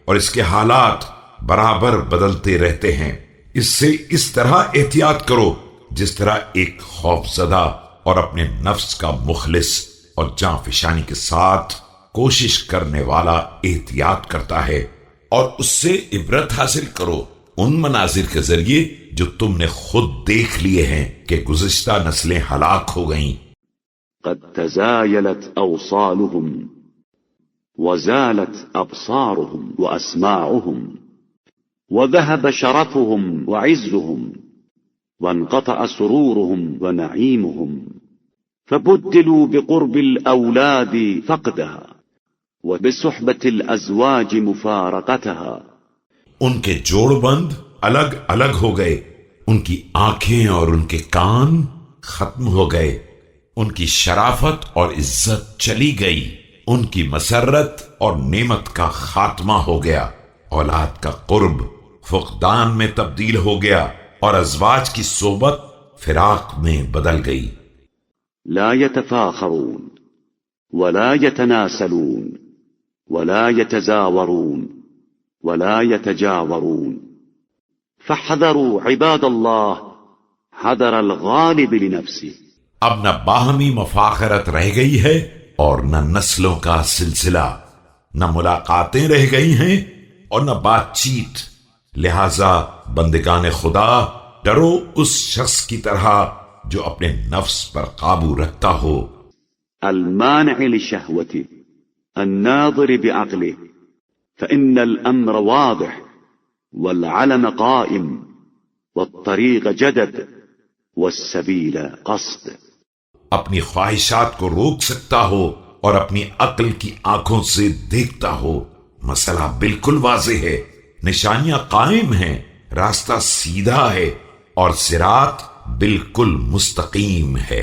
اور اس کے حالات برابر بدلتے رہتے ہیں۔ اس سے اس طرح احتیاط کرو جس طرح ایک خوف زدہ اور اپنے نفس کا مخلص اور جاں فشانی کے ساتھ کوشش کرنے والا احتیاط کرتا ہے، اور اس سے عبرت حاصل کرو ان مناظر کے ذریعے جو تم نے خود دیکھ لیے ہیں کہ گزشتہ نسلیں ہلاک ہو گئیں۔ قد تزايلت أوصالهم وزالت أبصارهم وأسماعهم وذهب شرفهم وعزهم وانقطع سرورهم ونعيمهم فبدلوا بقرب الأولاد فقدها وبصحبة الأزواج مفارقتها۔ ان کے جوڑ بند الگ الگ ہو گئے، ان کی آنکھیں اور ان کے کان ختم ہو گئے، ان کی شرافت اور عزت چلی گئی، ان کی مسرت اور نعمت کا خاتمہ ہو گیا، اولاد کا قرب فقدان میں تبدیل ہو گیا، اور ازواج کی صحبت فراق میں بدل گئی۔ لا يتفاخرون ولا يتناسلون ولا يتزاورون ولا يتجاورون فاحذروا عباد الله حذر الغالب لنفسه۔ اب نہ باہمی مفاخرت رہ گئی ہے اور نہ نسلوں کا سلسلہ، نہ ملاقاتیں رہ گئی ہیں اور نہ بات چیت، لہذا بندگان خدا ڈرو اس شخص کی طرح جو اپنے نفس پر قابو رکھتا ہو۔ المانع لشهوته الناظر بعقله فإن الأمر واضح والعلم قائم والطريق جدد والسبيل قصد۔ اپنی خواہشات کو روک سکتا ہو اور اپنی عقل کی آنکھوں سے دیکھتا ہو، مسئلہ بالکل واضح ہے، نشانیاں قائم ہیں، راستہ سیدھا ہے اور صراط بالکل مستقیم ہے۔